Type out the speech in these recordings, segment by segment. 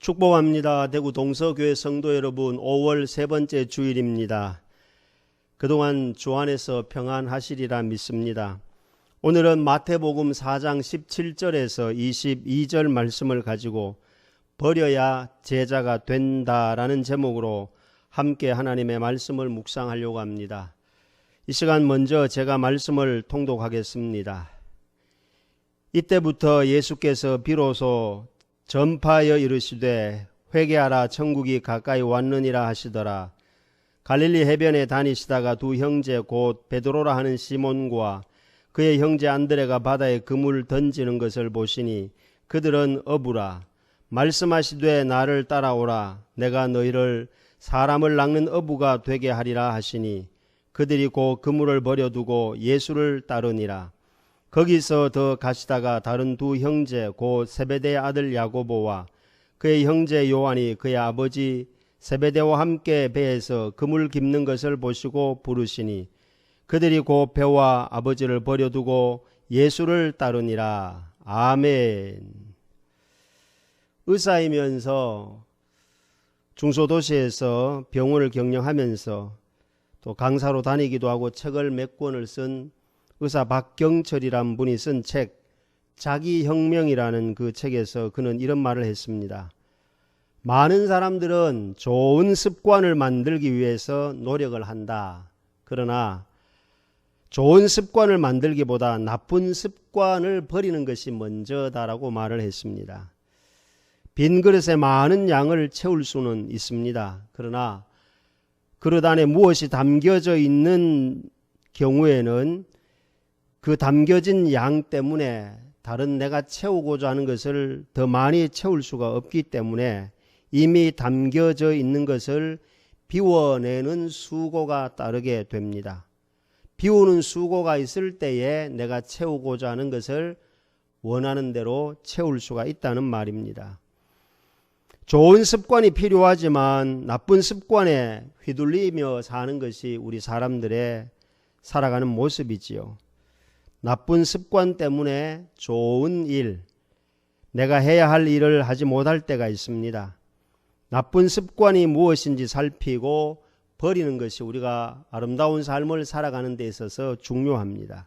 축복합니다. 대구 동서교회 성도 여러분, 5월 세 번째 주일입니다. 그동안 주 안에서 평안하시리라 믿습니다. 오늘은 마태복음 4장 17절에서 22절 말씀을 가지고 버려야 제자가 된다라는 제목으로 함께 하나님의 말씀을 묵상하려고 합니다. 이 시간 먼저 제가 말씀을 통독하겠습니다. 이때부터 예수께서 비로소 전파하여 이르시되 회개하라 천국이 가까이 왔느니라 하시더라. 갈릴리 해변에 다니시다가 두 형제 곧 베드로라 하는 시몬과 그의 형제 안드레가 바다에 그물 던지는 것을 보시니 그들은 어부라. 말씀하시되 나를 따라오라. 내가 너희를 사람을 낚는 어부가 되게 하리라 하시니 그들이 곧 그물을 버려두고 예수를 따르니라. 거기서 더 가시다가 다른 두 형제 곧 세베대의 아들 야고보와 그의 형제 요한이 그의 아버지 세베대와 함께 배에서 그물 깁는 것을 보시고 부르시니 그들이 곧 배와 아버지를 버려두고 예수를 따르니라. 아멘. 의사이면서 중소도시에서 병원을 경영하면서 또 강사로 다니기도 하고 책을 몇 권을 쓴 의사 박경철이란 분이 쓴 책 자기혁명이라는 그 책에서 그는 이런 말을 했습니다. 많은 사람들은 좋은 습관을 만들기 위해서 노력을 한다. 그러나 좋은 습관을 만들기보다 나쁜 습관을 버리는 것이 먼저다라고 말을 했습니다. 빈 그릇에 많은 양을 채울 수는 있습니다. 그러나 그릇 안에 무엇이 담겨져 있는 경우에는 그 담겨진 양 때문에 다른 내가 채우고자 하는 것을 더 많이 채울 수가 없기 때문에 이미 담겨져 있는 것을 비워내는 수고가 따르게 됩니다. 비우는 수고가 있을 때에 내가 채우고자 하는 것을 원하는 대로 채울 수가 있다는 말입니다. 좋은 습관이 필요하지만 나쁜 습관에 휘둘리며 사는 것이 우리 사람들의 살아가는 모습이지요. 나쁜 습관 때문에 좋은 일, 내가 해야 할 일을 하지 못할 때가 있습니다. 나쁜 습관이 무엇인지 살피고 버리는 것이 우리가 아름다운 삶을 살아가는 데 있어서 중요합니다.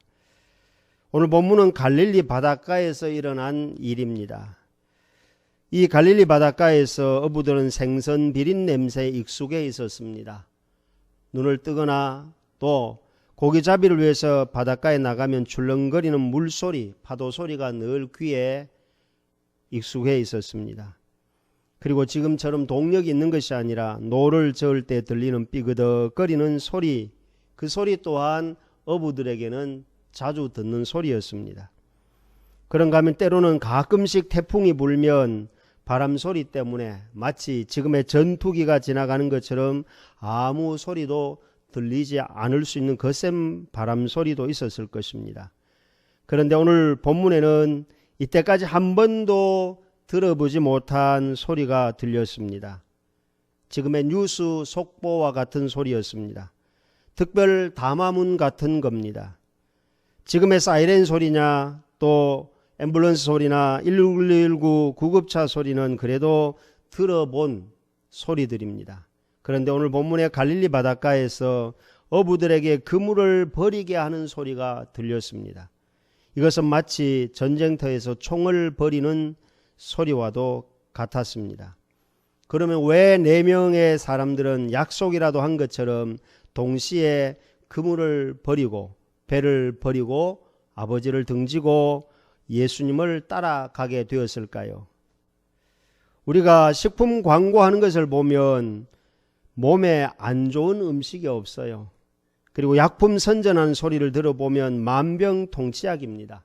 오늘 본문은 갈릴리 바닷가에서 일어난 일입니다. 이 갈릴리 바닷가에서 어부들은 생선 비린 냄새에 익숙해 있었습니다. 눈을 뜨거나 또 고기잡이를 위해서 바닷가에 나가면 출렁거리는 물소리, 파도 소리가 늘 귀에 익숙해 있었습니다. 그리고 지금처럼 동력이 있는 것이 아니라 노를 저을 때 들리는 삐그덕거리는 소리, 그 소리 또한 어부들에게는 자주 듣는 소리였습니다. 그런가 하면 때로는 가끔씩 태풍이 불면 바람 소리 때문에 마치 지금의 전투기가 지나가는 것처럼 아무 소리도 들리지 않을 수 있는 거센 바람 소리도 있었을 것입니다. 그런데 오늘 본문에는 이때까지 한 번도 들어보지 못한 소리가 들렸습니다. 지금의 뉴스 속보와 같은 소리였습니다. 특별 담화문 같은 겁니다. 지금의 사이렌 소리냐 또 앰뷸런스 소리나 119 구급차 소리는 그래도 들어본 소리들입니다. 그런데 오늘 본문의 갈릴리 바닷가에서 어부들에게 그물을 버리게 하는 소리가 들렸습니다. 이것은 마치 전쟁터에서 총을 버리는 소리와도 같았습니다. 그러면 왜 4명의 사람들은 약속이라도 한 것처럼 동시에 그물을 버리고 배를 버리고 아버지를 등지고 예수님을 따라가게 되었을까요? 우리가 식품 광고하는 것을 보면 몸에 안 좋은 음식이 없어요. 그리고 약품 선전하는 소리를 들어보면 만병통치약입니다.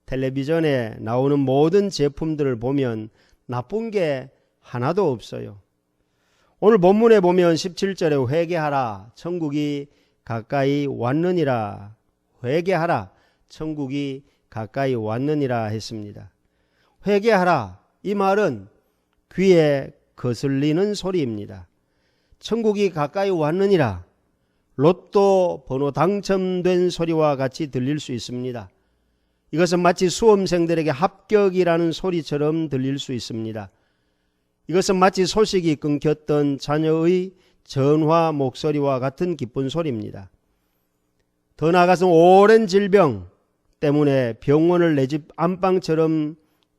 텔레비전에 나오는 모든 제품들을 보면 나쁜 게 하나도 없어요. 오늘 본문에 보면 17절에 회개하라 천국이 가까이 왔느니라. 회개하라 천국이 가까이 왔느니라 했습니다. 회개하라, 이 말은 귀에 거슬리는 소리입니다. 천국이 가까이 왔느니라, 로또 번호 당첨된 소리와 같이 들릴 수 있습니다. 이것은 마치 수험생들에게 합격이라는 소리처럼 들릴 수 있습니다. 이것은 마치 소식이 끊겼던 자녀의 전화 목소리와 같은 기쁜 소리입니다. 더 나아가서 오랜 질병 때문에 병원을 내 집 안방처럼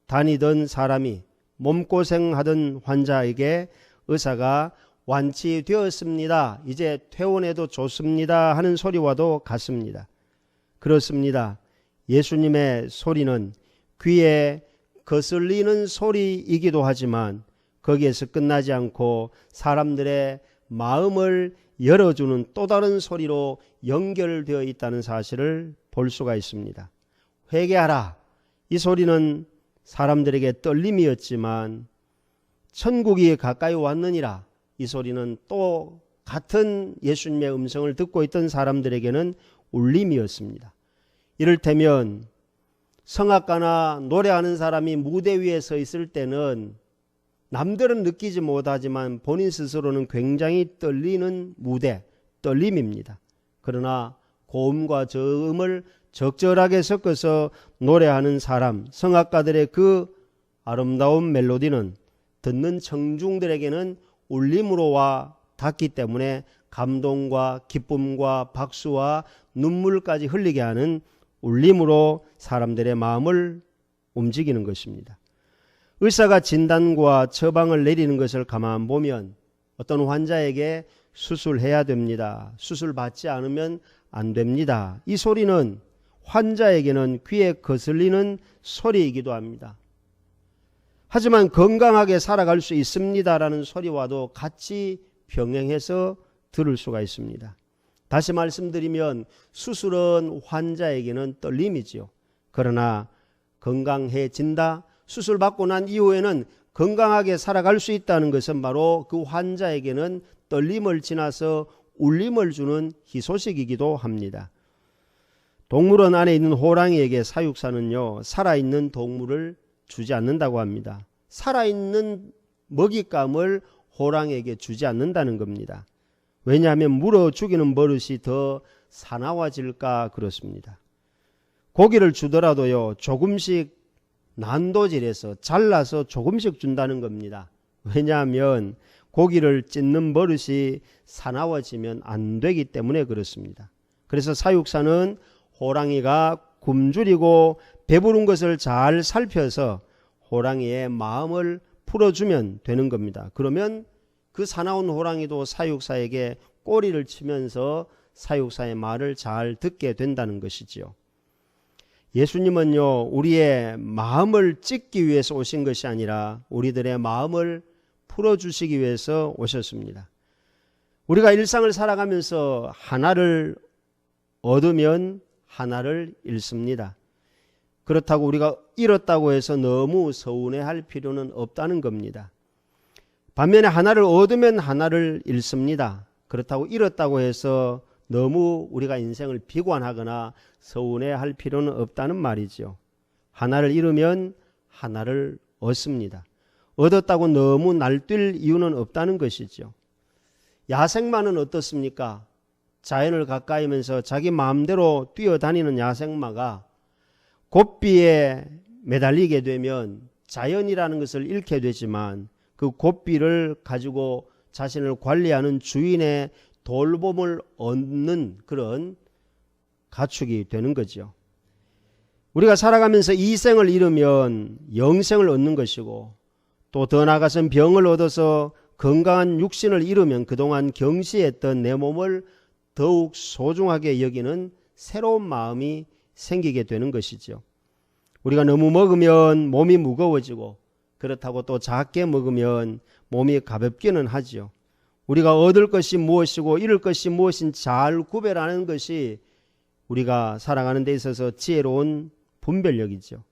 다니던 사람이 몸고생하던 환자에게 의사가 완치되었습니다. 이제 퇴원해도 좋습니다. 하는 소리와도 같습니다. 그렇습니다. 예수님의 소리는 귀에 거슬리는 소리이기도 하지만 거기에서 끝나지 않고 사람들의 마음을 열어주는 또 다른 소리로 연결되어 있다는 사실을 볼 수가 있습니다. 회개하라. 이 소리는 사람들에게 떨림이었지만 천국이 가까이 왔느니라. 이 소리는 또 같은 예수님의 음성을 듣고 있던 사람들에게는 울림이었습니다. 이를테면 성악가나 노래하는 사람이 무대 위에 서 있을 때는 남들은 느끼지 못하지만 본인 스스로는 굉장히 떨리는 무대, 떨림입니다. 그러나 고음과 저음을 적절하게 섞어서 노래하는 사람, 성악가들의 그 아름다운 멜로디는 듣는 청중들에게는 울림으로 와 닿기 때문에 감동과 기쁨과 박수와 눈물까지 흘리게 하는 울림으로 사람들의 마음을 움직이는 것입니다. 의사가 진단과 처방을 내리는 것을 가만 보면 어떤 환자에게 수술해야 됩니다. 수술 받지 않으면 안 됩니다. 이 소리는 환자에게는 귀에 거슬리는 소리이기도 합니다. 하지만 건강하게 살아갈 수 있습니다라는 소리와도 같이 병행해서 들을 수가 있습니다. 다시 말씀드리면 수술은 환자에게는 떨림이지요. 그러나 건강해진다, 수술 받고 난 이후에는 건강하게 살아갈 수 있다는 것은 바로 그 환자에게는 떨림을 지나서 울림을 주는 희소식이기도 합니다. 동물원 안에 있는 호랑이에게 사육사는요, 살아있는 동물을 주지 않는다고 합니다. 살아있는 먹잇감을 호랑이에게 주지 않는다는 겁니다. 왜냐하면 물어 죽이는 버릇이 더 사나워질까 그렇습니다. 고기를 주더라도요, 조금씩 난도질해서 잘라서 조금씩 준다는 겁니다. 왜냐하면 고기를 찢는 버릇이 사나워지면 안 되기 때문에 그렇습니다. 그래서 사육사는 호랑이가 굶주리고 배부른 것을 잘 살펴서 호랑이의 마음을 풀어주면 되는 겁니다. 그러면 그 사나운 호랑이도 사육사에게 꼬리를 치면서 사육사의 말을 잘 듣게 된다는 것이지요. 예수님은요, 우리의 마음을 찢기 위해서 오신 것이 아니라 우리들의 마음을 풀어주시기 위해서 오셨습니다. 우리가 일상을 살아가면서 하나를 얻으면 하나를 잃습니다. 그렇다고 우리가 잃었다고 해서 너무 서운해할 필요는 없다는 겁니다. 반면에 하나를 얻으면 하나를 잃습니다. 그렇다고 잃었다고 해서 너무 우리가 인생을 비관하거나 서운해할 필요는 없다는 말이죠. 하나를 잃으면 하나를 얻습니다. 얻었다고 너무 날뛸 이유는 없다는 것이죠. 야생마는 어떻습니까? 자연을 가까이면서 자기 마음대로 뛰어다니는 야생마가 고삐에 매달리게 되면 자연이라는 것을 잃게 되지만 그 고삐를 가지고 자신을 관리하는 주인의 돌봄을 얻는 그런 가축이 되는 거죠. 우리가 살아가면서 이생을 잃으면 영생을 얻는 것이고 또 더 나아가서는 병을 얻어서 건강한 육신을 잃으면 그동안 경시했던 내 몸을 더욱 소중하게 여기는 새로운 마음이 생기게 되는 것이죠. 우리가 너무 먹으면 몸이 무거워지고 그렇다고 또 작게 먹으면 몸이 가볍기는 하죠. 우리가 얻을 것이 무엇이고 잃을 것이 무엇인 잘 구별하는 것이 우리가 살아가는 데 있어서 지혜로운 분별력이죠.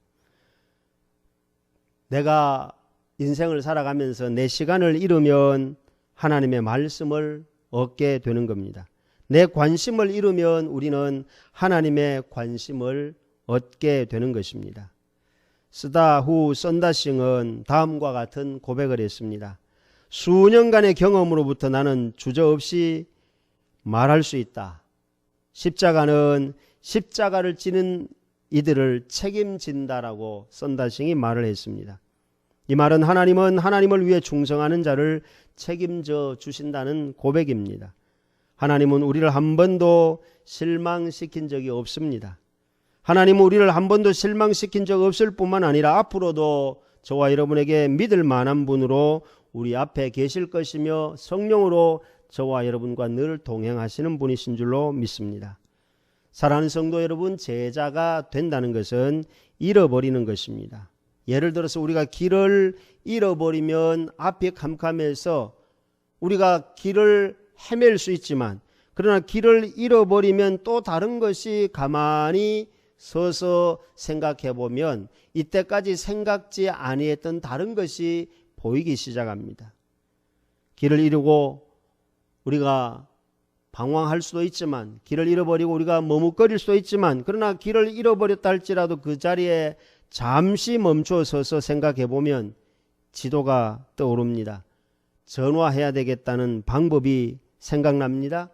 내가 인생을 살아가면서 내 시간을 잃으면 하나님의 말씀을 얻게 되는 겁니다. 내 관심을 잃으면 우리는 하나님의 관심을 얻게 되는 것입니다. 스다후 썬다싱은 다음과 같은 고백을 했습니다. 수년간의 경험으로부터 나는 주저없이 말할 수 있다. 십자가는 십자가를 지는 이들을 책임진다라고 썬다싱이 말을 했습니다. 이 말은 하나님은 하나님을 위해 충성하는 자를 책임져 주신다는 고백입니다. 하나님은 우리를 한 번도 실망시킨 적이 없습니다. 하나님은 우리를 한 번도 실망시킨 적 없을 뿐만 아니라 앞으로도 저와 여러분에게 믿을 만한 분으로 우리 앞에 계실 것이며 성령으로 저와 여러분과 늘 동행하시는 분이신 줄로 믿습니다. 사랑하는 성도 여러분, 제자가 된다는 것은 잃어버리는 것입니다. 예를 들어서 우리가 길을 잃어버리면 앞이 캄캄해서 우리가 길을 헤맬 수 있지만, 그러나 길을 잃어버리면 또 다른 것이 가만히 서서 생각해 보면 이때까지 생각지 아니했던 다른 것이 보이기 시작합니다. 길을 잃고 우리가 방황할 수도 있지만, 길을 잃어버리고 우리가 머뭇거릴 수도 있지만, 그러나 길을 잃어버렸다 할지라도 그 자리에 잠시 멈춰 서서 생각해 보면 지도가 떠오릅니다. 전화해야 되겠다는 방법이 생각납니다.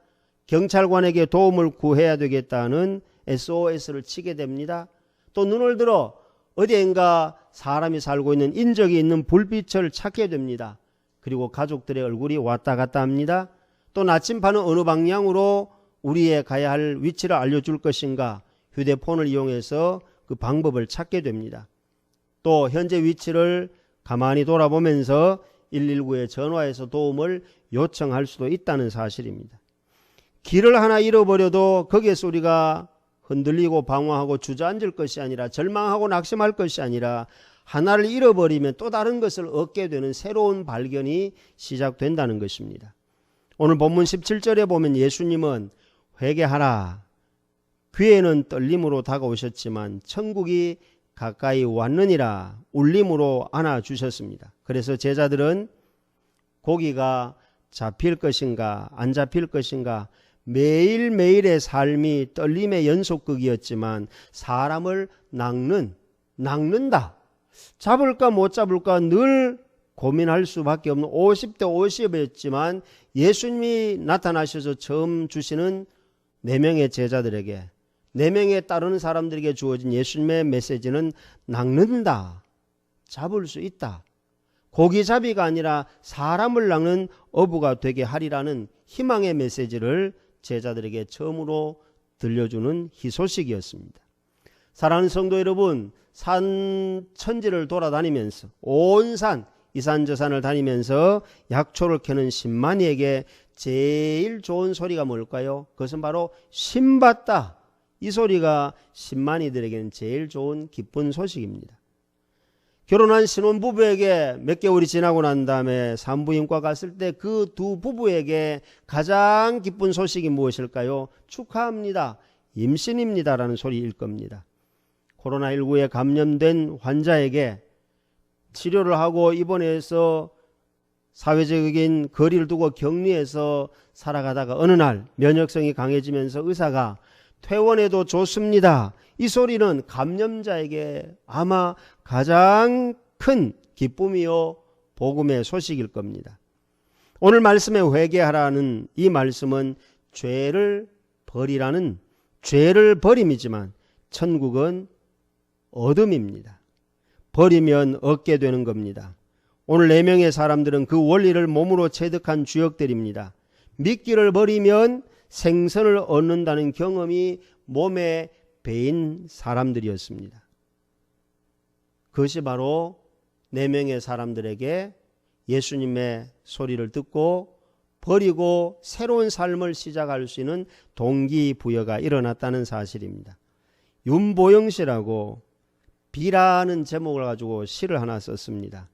경찰관에게 도움을 구해야 되겠다는 SOS를 치게 됩니다. 또 눈을 들어 어디엔가 사람이 살고 있는 인적이 있는 불빛을 찾게 됩니다. 그리고 가족들의 얼굴이 왔다 갔다 합니다. 또 나침반은 어느 방향으로 우리의 가야 할 위치를 알려줄 것인가, 휴대폰을 이용해서 그 방법을 찾게 됩니다. 또 현재 위치를 가만히 돌아보면서 119에 전화해서 도움을 요청할 수도 있다는 사실입니다. 길을 하나 잃어버려도 거기에서 우리가 흔들리고 방황하고 주저앉을 것이 아니라, 절망하고 낙심할 것이 아니라, 하나를 잃어버리면 또 다른 것을 얻게 되는 새로운 발견이 시작된다는 것입니다. 오늘 본문 17절에 보면 예수님은 회개하라, 귀에는 떨림으로 다가오셨지만 천국이 가까이 왔느니라 울림으로 안아주셨습니다. 그래서 제자들은 고기가 잡힐 것인가 안 잡힐 것인가, 매일매일의 삶이 떨림의 연속극이었지만 사람을 낚는다, 잡을까 못 잡을까 늘 고민할 수밖에 없는 50대 50이었지만 예수님이 나타나셔서 처음 주시는 4명의 제자들에게, 4명에 따르는 사람들에게 주어진 예수님의 메시지는 낚는다, 잡을 수 있다, 고기잡이가 아니라 사람을 낚는 어부가 되게 하리라는 희망의 메시지를 제자들에게 처음으로 들려주는 희소식이었습니다. 사랑하는 성도 여러분, 산 천지를 돌아다니면서 온 산, 이 산 저 산을 다니면서 약초를 캐는 신만이에게 제일 좋은 소리가 뭘까요? 그것은 바로 신받다, 이 소리가 신만이들에게는 제일 좋은 기쁜 소식입니다. 결혼한 신혼부부에게 몇 개월이 지나고 난 다음에 산부인과 갔을 때 그 두 부부에게 가장 기쁜 소식이 무엇일까요? 축하합니다, 임신입니다 라는 소리일 겁니다. 코로나19에 감염된 환자에게 치료를 하고 입원해서 사회적인 거리를 두고 격리해서 살아가다가 어느 날 면역성이 강해지면서 의사가 퇴원해도 좋습니다, 이 소리는 감염자에게 아마 가장 큰 기쁨이요 복음의 소식일 겁니다. 오늘 말씀에 회개하라는 이 말씀은 죄를 버리라는, 죄를 버림이지만 천국은 얻음입니다. 버리면 얻게 되는 겁니다. 오늘 4명의 사람들은 그 원리를 몸으로 체득한 주역들입니다. 미끼를 버리면 생선을 얻는다는 경험이 몸에 배인 사람들이었습니다. 그것이 바로 4명의 사람들에게 예수님의 소리를 듣고 버리고 새로운 삶을 시작할 수 있는 동기부여가 일어났다는 사실입니다. 윤보영 씨라고 비라는 제목을 가지고 시를 하나 썼습니다.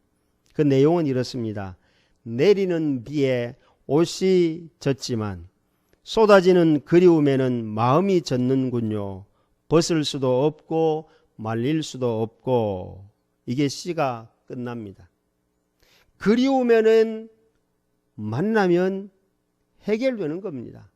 그 내용은 이렇습니다. 내리는 비에 옷이 젖지만 쏟아지는 그리움에는 마음이 젖는군요. 벗을 수도 없고 말릴 수도 없고. 이게 시가 끝납니다. 그리움에는 만나면 해결되는 겁니다.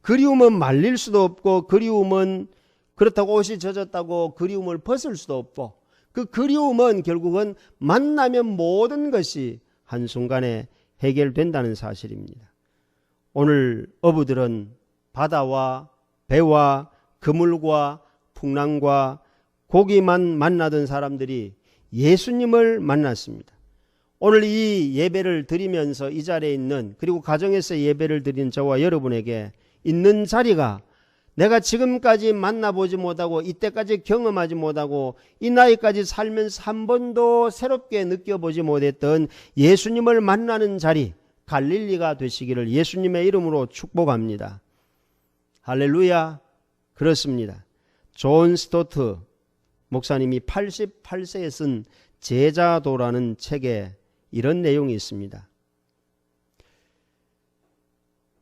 그리움은 말릴 수도 없고, 그리움은 그렇다고 옷이 젖었다고 그리움을 벗을 수도 없고, 그 그리움은 결국은 만나면 모든 것이 한순간에 해결된다는 사실입니다. 오늘 어부들은 바다와 배와 그물과 풍랑과 고기만 만나던 사람들이 예수님을 만났습니다. 오늘 이 예배를 드리면서 이 자리에 있는, 그리고 가정에서 예배를 드린 저와 여러분에게 있는 자리가 내가 지금까지 만나보지 못하고 이때까지 경험하지 못하고 이 나이까지 살면서 한 번도 새롭게 느껴보지 못했던 예수님을 만나는 자리, 갈릴리가 되시기를 예수님의 이름으로 축복합니다. 할렐루야. 그렇습니다. 존 스토트 목사님이 88세에 쓴 제자도라는 책에 이런 내용이 있습니다.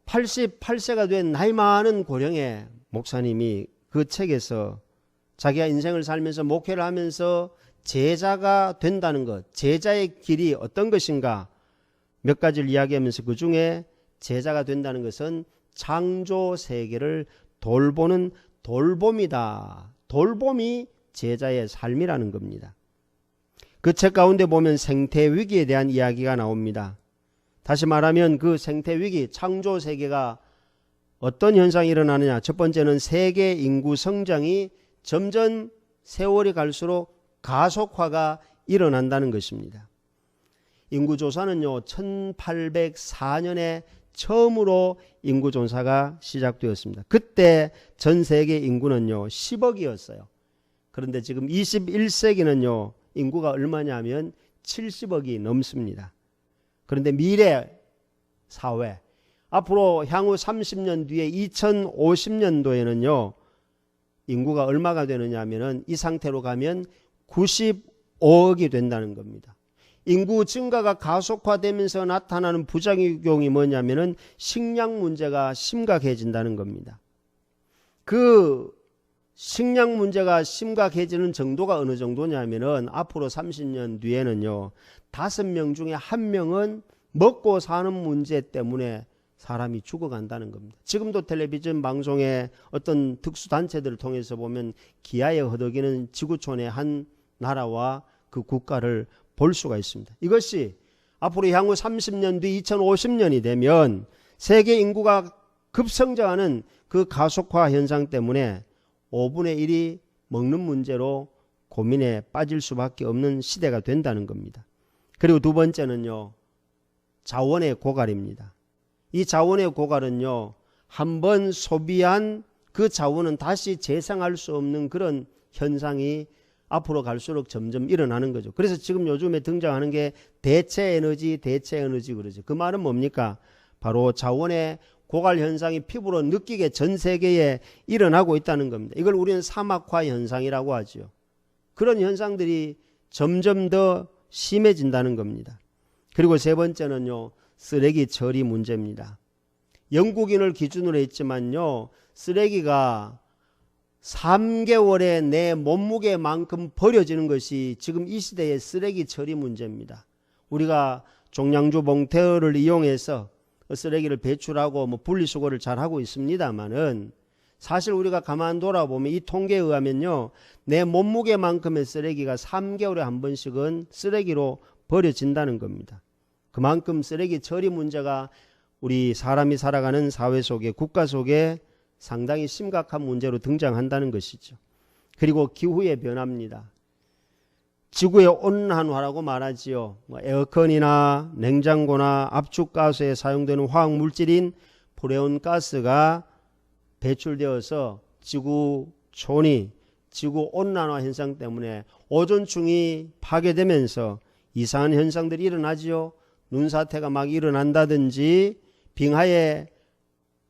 88세가 된 나이 많은 고령의 목사님이 그 책에서 자기가 인생을 살면서 목회를 하면서 제자가 된다는 것, 제자의 길이 어떤 것인가 몇 가지를 이야기하면서 그 중에 제자가 된다는 것은 창조 세계를 돌보는 돌봄이다. 돌봄이 제자의 삶이라는 겁니다. 그 책 가운데 보면 생태 위기에 대한 이야기가 나옵니다. 다시 말하면 그 생태 위기, 창조 세계가 어떤 현상이 일어나느냐. 첫 번째는 세계 인구 성장이 점점 세월이 갈수록 가속화가 일어난다는 것입니다. 인구조사는요, 1804년에 처음으로 인구조사가 시작되었습니다. 그때 전 세계 인구는요 10억이었어요. 그런데 지금 21세기는요 인구가 얼마냐면 70억이 넘습니다. 그런데 미래 사회, 앞으로 향후 30년 뒤에 2050년도에는요 인구가 얼마가 되느냐 하면은 이 상태로 가면 95억이 된다는 겁니다. 인구 증가가 가속화되면서 나타나는 부작용이 뭐냐면은 식량 문제가 심각해진다는 겁니다. 그 식량 문제가 심각해지는 정도가 어느 정도냐면은 앞으로 30년 뒤에는요 5명 중에 1명은 먹고 사는 문제 때문에 사람이 죽어간다는 겁니다. 지금도 텔레비전 방송에 어떤 특수단체들을 통해서 보면 기아에 허덕이는 지구촌의 한 나라와 그 국가를 볼 수가 있습니다. 이것이 앞으로 향후 30년 뒤 2050년이 되면 세계 인구가 급성장하는 그 가속화 현상 때문에 5분의 1이 먹는 문제로 고민에 빠질 수밖에 없는 시대가 된다는 겁니다. 그리고 두 번째는요 자원의 고갈입니다. 이 자원의 고갈은요 한번 소비한 그 자원은 다시 재생할 수 없는 그런 현상이 앞으로 갈수록 점점 일어나는 거죠. 그래서 지금 요즘에 등장하는 게 대체 에너지 그러죠. 그 말은 뭡니까? 바로 자원의 고갈 현상이 피부로 느끼게 전 세계에 일어나고 있다는 겁니다. 이걸 우리는 사막화 현상이라고 하죠. 그런 현상들이 점점 더 심해진다는 겁니다. 그리고 세 번째는요 쓰레기 처리 문제입니다. 영국인을 기준으로 했지만요 쓰레기가 3개월에 내 몸무게만큼 버려지는 것이 지금 이 시대의 쓰레기 처리 문제입니다. 우리가 종량주 봉투를 이용해서 쓰레기를 배출하고 분리수거를 잘 하고 있습니다만은 사실 우리가 가만 돌아보면 이 통계에 의하면요 내 몸무게만큼의 쓰레기가 3개월에 한 번씩은 쓰레기로 버려진다는 겁니다. 그만큼 쓰레기 처리 문제가 우리 사람이 살아가는 사회 속에, 국가 속에 상당히 심각한 문제로 등장한다는 것이죠. 그리고 기후의 변화입니다. 지구의 온난화라고 말하지요. 에어컨이나 냉장고나 압축가스에 사용되는 화학물질인 프레온가스가 배출되어서 지구촌이 지구 온난화 현상 때문에 오존층이 파괴되면서 이상한 현상들이 일어나지요. 눈사태가 막 일어난다든지 빙하에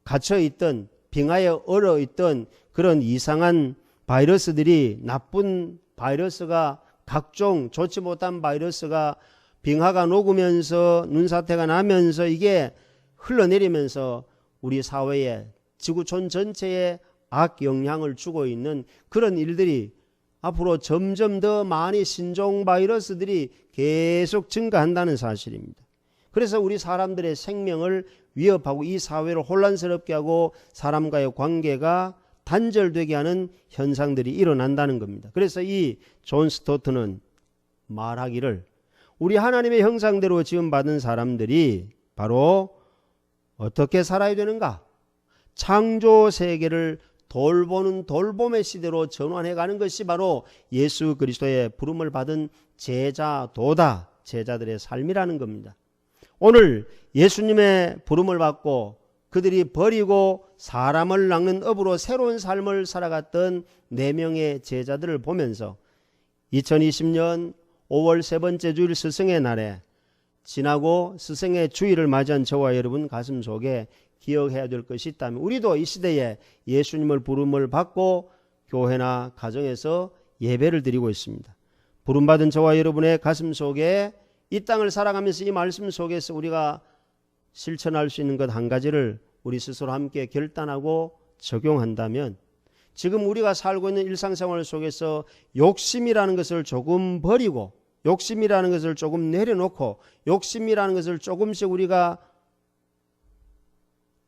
갇혀있던, 빙하에 얼어있던 그런 이상한 바이러스들이, 나쁜 바이러스가, 각종 좋지 못한 바이러스가 빙하가 녹으면서 눈사태가 나면서 이게 흘러내리면서 우리 사회에, 지구촌 전체에 악영향을 주고 있는 그런 일들이 앞으로 점점 더 많이 신종 바이러스들이 계속 증가한다는 사실입니다. 그래서 우리 사람들의 생명을 위협하고 이 사회를 혼란스럽게 하고 사람과의 관계가 단절되게 하는 현상들이 일어난다는 겁니다. 그래서 이 존 스토트는 말하기를 우리 하나님의 형상대로 지음받은 사람들이 바로 어떻게 살아야 되는가? 창조 세계를 돌보는 돌봄의 시대로 전환해가는 것이 바로 예수 그리스도의 부름을 받은 제자도다, 제자들의 삶이라는 겁니다. 오늘 예수님의 부름을 받고 그들이 버리고 사람을 낚는 업으로 새로운 삶을 살아갔던 4명의 제자들을 보면서 2020년 5월 세 번째 주일 스승의 날에 지나고 스승의 주일을 맞이한 저와 여러분 가슴 속에 기억해야 될 것이 있다면 우리도 이 시대에 예수님을 부름을 받고 교회나 가정에서 예배를 드리고 있습니다. 부름받은 저와 여러분의 가슴 속에 이 땅을 살아가면서 이 말씀 속에서 우리가 실천할 수 있는 것 한 가지를 우리 스스로 함께 결단하고 적용한다면 지금 우리가 살고 있는 일상생활 속에서 욕심이라는 것을 조금 버리고 욕심이라는 것을 조금 내려놓고 욕심이라는 것을 조금씩 우리가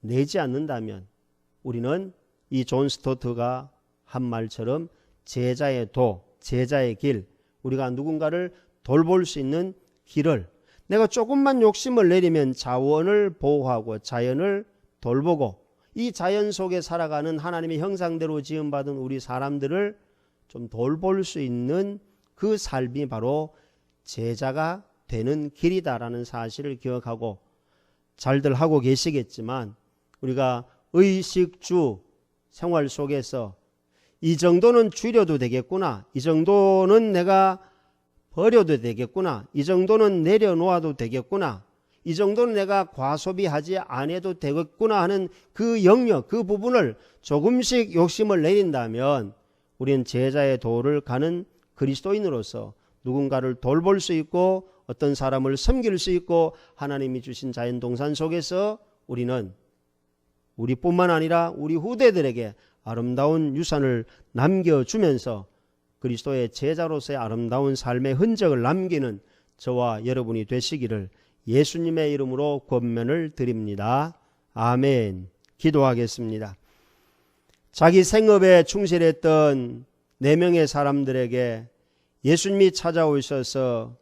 내지 않는다면 우리는 이 존 스토트가 한 말처럼 제자의 도, 제자의 길, 우리가 누군가를 돌볼 수 있는 길을 내가 조금만 욕심을 내리면 자원을 보호하고 자연을 돌보고 이 자연 속에 살아가는 하나님의 형상대로 지음받은 우리 사람들을 좀 돌볼 수 있는 그 삶이 바로 제자가 되는 길이다라는 사실을 기억하고 잘들 하고 계시겠지만 우리가 의식주 생활 속에서 이 정도는 줄여도 되겠구나, 이 정도는 내가 버려도 되겠구나, 이 정도는 내려놓아도 되겠구나, 이 정도는 내가 과소비하지 않아도 되겠구나 하는 그 영역, 그 부분을 조금씩 욕심을 내린다면 우리는 제자의 도를 가는 그리스도인으로서 누군가를 돌볼 수 있고 어떤 사람을 섬길 수 있고 하나님이 주신 자연동산 속에서 우리는 우리뿐만 아니라 우리 후대들에게 아름다운 유산을 남겨주면서 그리스도의 제자로서의 아름다운 삶의 흔적을 남기는 저와 여러분이 되시기를 예수님의 이름으로 권면을 드립니다. 아멘. 기도하겠습니다. 자기 생업에 충실했던 4명의 사람들에게 예수님이 찾아오셔서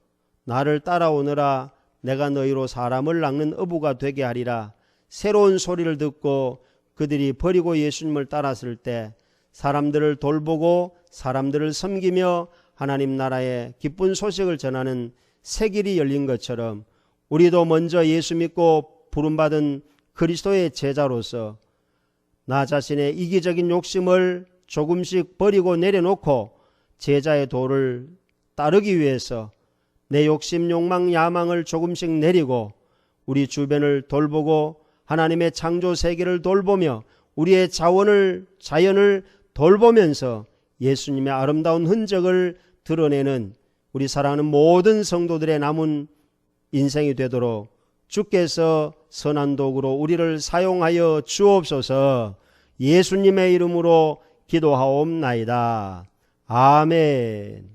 나를 따라오너라, 내가 너희로 사람을 낚는 어부가 되게 하리라. 새로운 소리를 듣고 그들이 버리고 예수님을 따랐을 때 사람들을 돌보고 사람들을 섬기며 하나님 나라의 기쁜 소식을 전하는 새 길이 열린 것처럼 우리도 먼저 예수 믿고 부름받은 그리스도의 제자로서 나 자신의 이기적인 욕심을 조금씩 버리고 내려놓고 제자의 도를 따르기 위해서 내 욕심, 욕망, 야망을 조금씩 내리고 우리 주변을 돌보고 하나님의 창조 세계를 돌보며 우리의 자연을 돌보면서 예수님의 아름다운 흔적을 드러내는 우리 사랑하는 모든 성도들의 남은 인생이 되도록 주께서 선한 도구로 우리를 사용하여 주옵소서. 예수님의 이름으로 기도하옵나이다. 아멘.